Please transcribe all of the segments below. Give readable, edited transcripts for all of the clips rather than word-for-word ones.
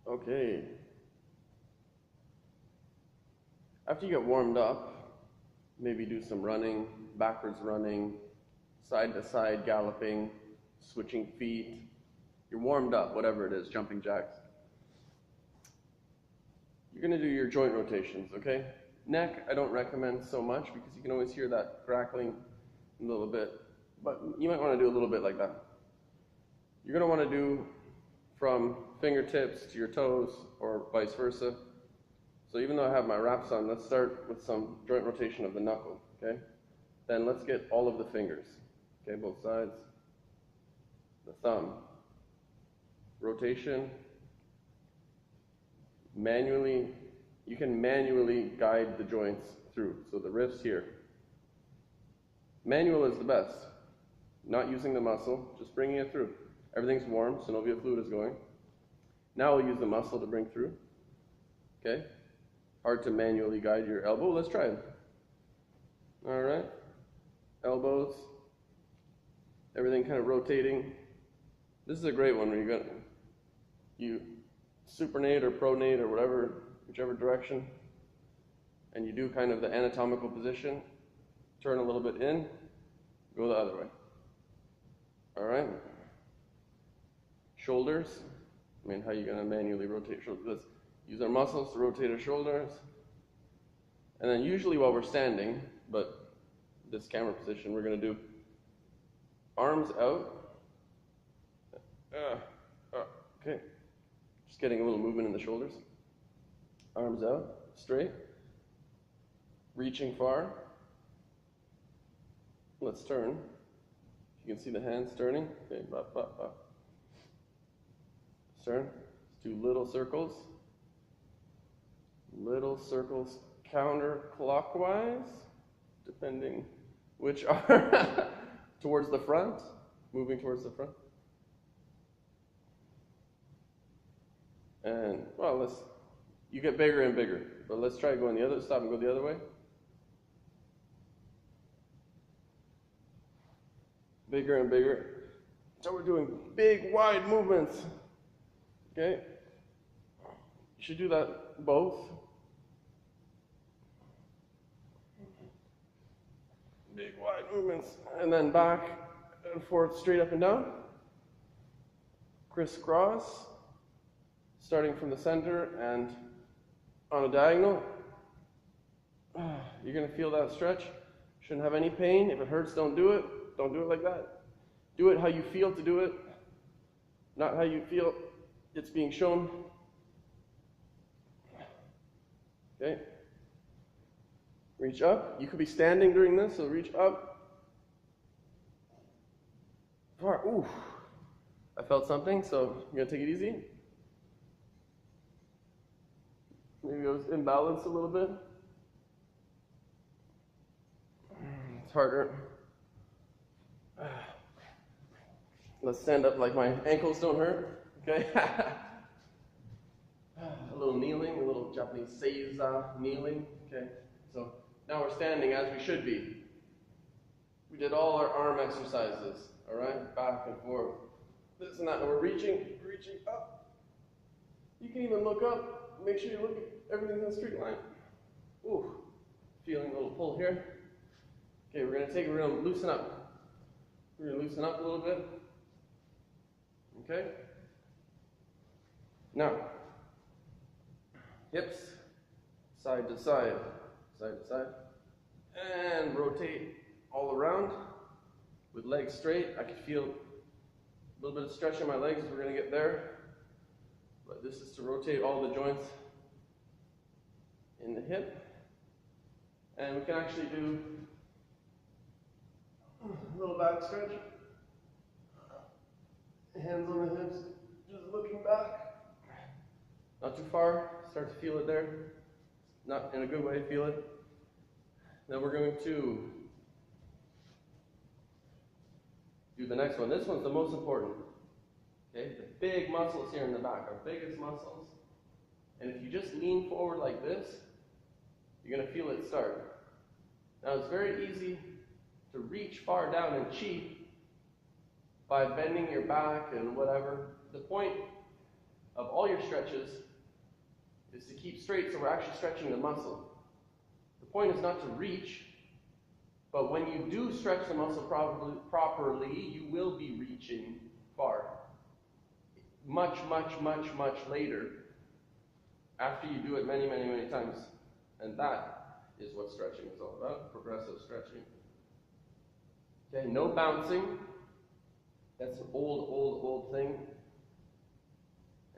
Okay. After you get warmed up, maybe do some running, backwards running, side to side galloping, switching feet. You're warmed up, whatever it is, jumping jacks. You're going to do your joint rotations, okay? Neck, I don't recommend so much because you can always hear that crackling a little bit, but you might want to do a little bit like that. You're going to want to do from fingertips to your toes or vice versa. So even though I have my wraps on, let's start with some joint rotation of the knuckle, okay? Then let's get all of the fingers, okay, both sides. The thumb. Rotation. Manually, you can manually guide the joints through. So the wrist here. Manual is the best. Not using the muscle, just bringing it through. Everything's warm, synovial fluid is going. Now we'll use the muscle to bring through. Okay? Hard to manually guide your elbow. Let's try it. All right. Elbows. Everything kind of rotating. This is a great one where you supinate or pronate or whatever, whichever direction, and you do kind of the anatomical position. Turn a little bit in, go the other way. All right. Shoulders. I mean, how are you going to manually rotate shoulders? Let's use our muscles to rotate our shoulders. And then usually while we're standing, but this camera position, we're going to do arms out. Okay. Just getting a little movement in the shoulders. Arms out, straight. Reaching far. Let's turn. You can see the hands turning. Okay, turn. Let's do little circles. Little circles counterclockwise, depending which are towards the front, moving towards the front. And, well, you get bigger and bigger, but let's try going the other, stop and go the other way. Bigger and bigger. So we're doing big, wide movements. Okay? You should do that both. Big, wide movements. And then back and forth, straight up and down. Crisscross. Starting from the center and on a diagonal. You're going to feel that stretch. Shouldn't have any pain. If it hurts, don't do it. Don't do it like that. Do it how you feel to do it, not how you feel it's being shown. Okay. Reach up. You could be standing during this, so reach up. Far. Ooh. I felt something, so I'm going to take it easy. Maybe I was imbalanced a little bit. It's harder. Let's stand up like my ankles don't hurt. Okay? A little kneeling, a little Japanese seiza kneeling. Okay? So now we're standing as we should be. We did all our arm exercises. All right? Back and forth. This and that. And we're reaching up. You can even look up. Make sure you look at everything in a straight line. Ooh, feeling a little pull here. Okay, we're going to loosen up. We're going to loosen up a little bit. Okay? Now, hips, side to side, side to side. And rotate all around with legs straight. I can feel a little bit of stretch in my legs. We're going to get there. But this is to rotate all the joints in the hip. And we can actually do a little back stretch. Hands on the hips, just looking back. Not too far, start to feel it there. Not in a good way, feel it. Then we're going to do the next one. This one's the most important. Okay, the big muscles here in the back, our biggest muscles. And if you just lean forward like this, you're going to feel it start. Now it's very easy to reach far down and cheat by bending your back and whatever. The point of all your stretches is to keep straight, so we're actually stretching the muscle. The point is not to reach, but when you do stretch the muscle properly, you will be reaching far. Much, much, much, much later, after you do it many, many, many times. And that is what stretching is all about, progressive stretching. Okay, no bouncing. That's an old thing.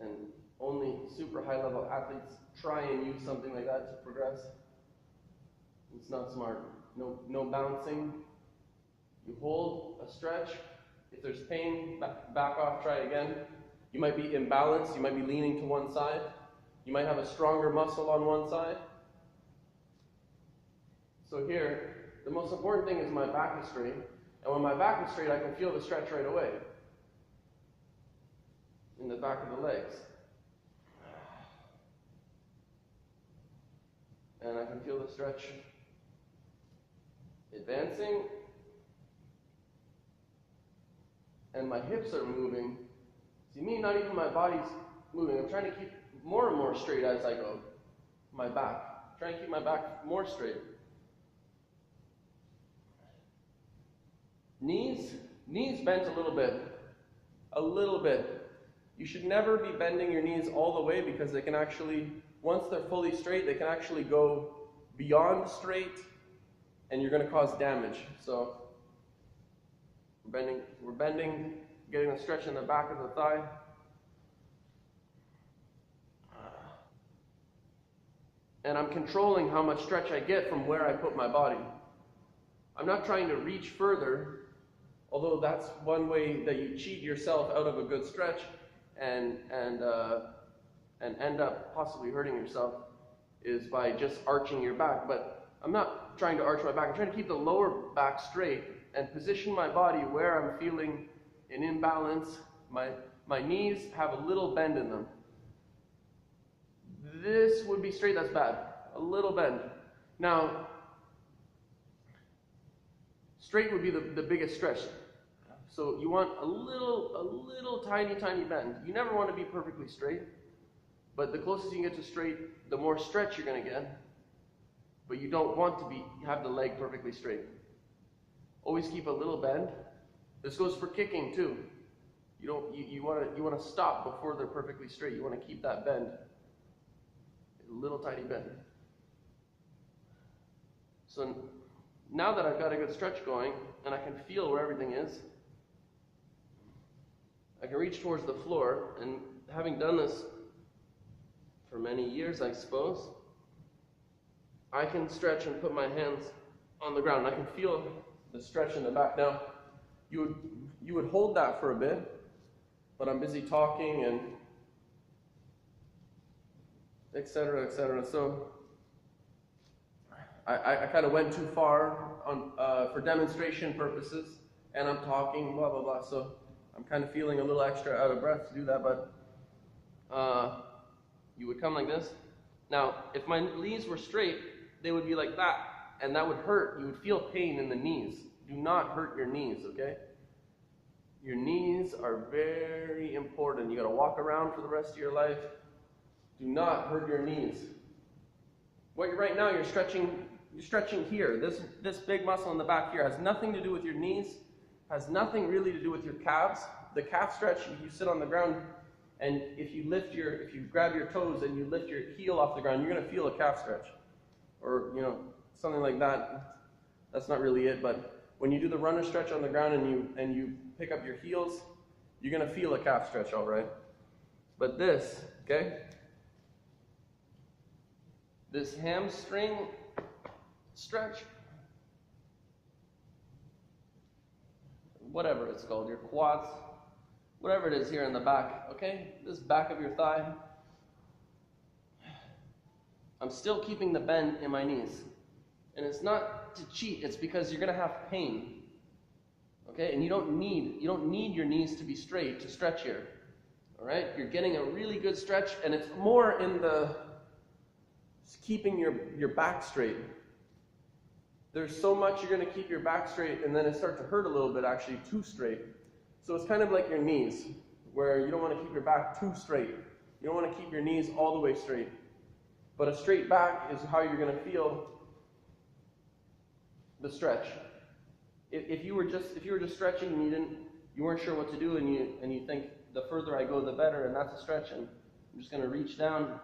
And only super high-level athletes try and use something like that to progress. It's not smart. No bouncing. You hold a stretch. If there's pain, back off, try again. You might be imbalanced. You might be leaning to one side. You might have a stronger muscle on one side. So here, the most important thing is my back is straight. And when my back is straight, I can feel the stretch right away in the back of the legs. And I can feel the stretch advancing. And my hips are moving. See, me, not even my body's moving. I'm trying to keep more and more straight as I go. My back. I'm trying to keep my back more straight. Knees bent a little bit. A little bit. You should never be bending your knees all the way, because they can actually, once they're fully straight, they can actually go beyond straight, and you're going to cause damage. So we're bending, getting a stretch in the back of the thigh. And I'm controlling how much stretch I get from where I put my body. I'm not trying to reach further, although that's one way that you cheat yourself out of a good stretch and end up possibly hurting yourself, is by just arching your back. But I'm not trying to arch my back. I'm trying to keep the lower back straight and position my body where I'm feeling an imbalance. My knees have a little bend in them. This would be straight, that's bad. A little bend. Now, straight would be the biggest stretch. So you want a little tiny bend. You never want to be perfectly straight, but the closest you can get to straight, the more stretch you're going to get. But you don't want to have the leg perfectly straight. Always keep a little bend. This goes for kicking too. You want to stop before they're perfectly straight. You want to keep that bend. A little tiny bend. So now that I've got a good stretch going and I can feel where everything is, I can reach towards the floor, and having done this for many years, I suppose, I can stretch and put my hands on the ground. I can feel the stretch in the back. Now, you would hold that for a bit, but I'm busy talking and etc., etc. So I kind of went too far for demonstration purposes, and I'm talking, blah, blah, blah. So I'm kind of feeling a little extra out of breath to do that, but you would come like this. Now, if my knees were straight, they would be like that, and that would hurt. You would feel pain in the knees. Do not hurt your knees, okay? Your knees are very important. You got to walk around for the rest of your life. Do not hurt your knees. Right now, you're stretching here. This big muscle in the back here has nothing to do with your knees. Has nothing really to do with your calves. The calf stretch, if you sit on the ground, and if you grab your toes and you lift your heel off the ground, you're going to feel a calf stretch, or something like that. That's not really it. But when you do the runner stretch on the ground and you pick up your heels, you're going to feel a calf stretch, all right. But this, okay, this hamstring stretch, whatever it's called, your quads, whatever it is here in the back, okay? This back of your thigh, I'm still keeping the bend in my knees. And it's not to cheat, it's because you're going to have pain. Okay? And you don't need your knees to be straight to stretch here. All right? You're getting a really good stretch, and it's more in the keeping your back straight. There's so much you're going to keep your back straight, and then it starts to hurt a little bit, actually, too straight. So it's kind of like your knees, where you don't want to keep your back too straight. You don't want to keep your knees all the way straight. But a straight back is how you're going to feel the stretch. If you were just stretching and you weren't sure what to do, and you think the further I go the better, and that's a stretch, and I'm just going to reach down.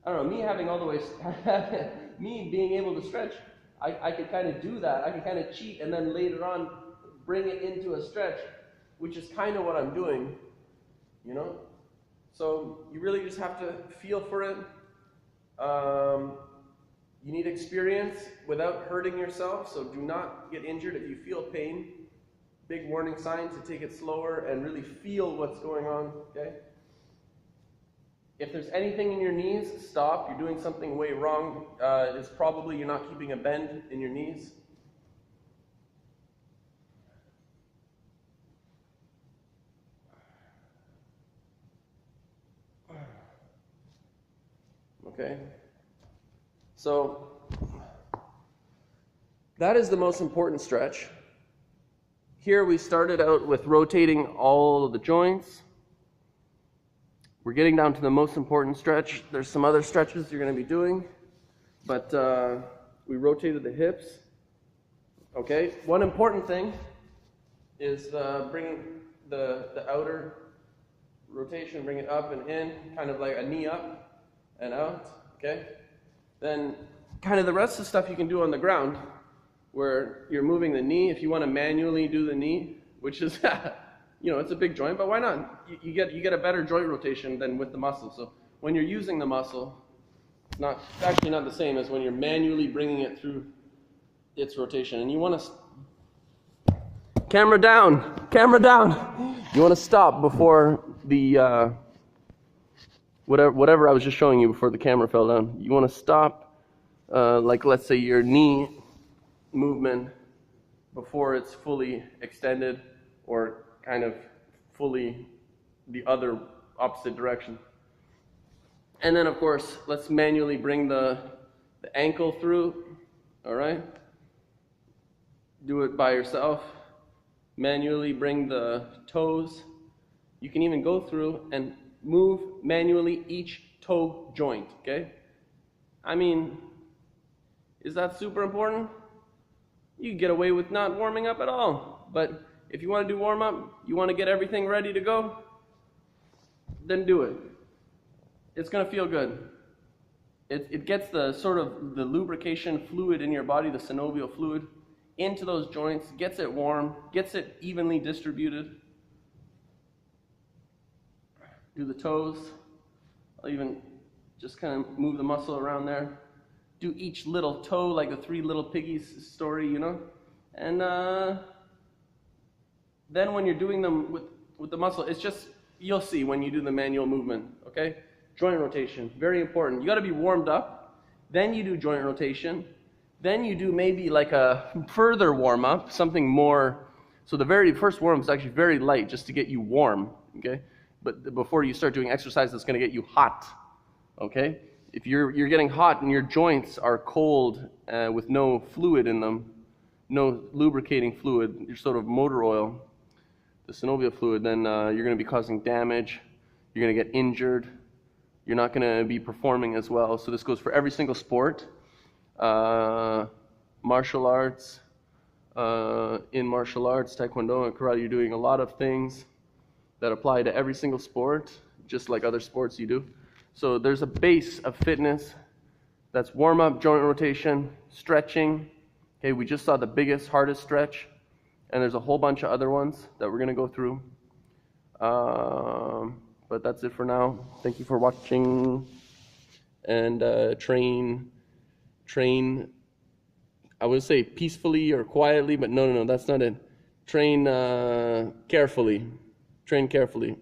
I don't know, me having all the way, me being able to stretch, I could kind of do that. I could kind of cheat and then later on bring it into a stretch, which is kind of what I'm doing, you know? So you really just have to feel for it. You need experience without hurting yourself, so do not get injured. If you feel pain, big warning signs to take it slower and really feel what's going on, okay? If there's anything in your knees, stop. You're doing something way wrong. It's probably you're not keeping a bend in your knees. Okay? So, that is the most important stretch. Here we started out with rotating all of the joints. We're getting down to the most important stretch. There's some other stretches you're going to be doing, but we rotated the hips. Okay, one important thing is bringing the outer rotation, bring it up and in, kind of like a knee up and out, okay? Then kind of the rest of the stuff you can do on the ground, where you're moving the knee. If you want to manually do the knee, which is, you know, it's a big joint, but why not? You get a better joint rotation than with the muscle. So when you're using the muscle, it's actually not the same as when you're manually bringing it through its rotation. And you want to, camera down. You want to stop before the, whatever I was just showing you before the camera fell down. You want to stop, like let's say your knee movement before it's fully extended or kind of fully the other opposite direction. And then of course, let's manually bring the ankle through, all right? Do it by yourself. Manually bring the toes. You can even go through and move manually each toe joint, okay? I mean, is that super important? You can get away with not warming up at all. But if you want to do warm up, you want to get everything ready to go, then do it. It's going to feel good. It gets the sort of the lubrication fluid in your body, the synovial fluid, into those joints, gets it warm, gets it evenly distributed. Do the toes. I'll even just kind of move the muscle around there. Do each little toe like the Three Little Piggies story, you know? And then when you're doing them with the muscle, it's just, you'll see when you do the manual movement, okay? Joint rotation, very important. You got to be warmed up. Then you do joint rotation. Then you do maybe like a further warm up, something more. So the very first warm up is actually very light, just to get you warm, okay? But before you start doing exercise that's going to get you hot, okay? If you're getting hot and your joints are cold with no fluid in them, no lubricating fluid, your sort of motor oil, the synovial fluid, then you're going to be causing damage. You're going to get injured. You're not going to be performing as well. So this goes for every single sport. Martial arts, in martial arts, taekwondo and karate, you're doing a lot of things that apply to every single sport, just like other sports you do. So there's a base of fitness that's warm up, joint rotation, stretching. Okay, we just saw the biggest, hardest stretch, and there's a whole bunch of other ones that we're going to go through. But that's it for now. Thank you for watching, and train, I would say peacefully or quietly, but no, that's not it. Train carefully. Train carefully.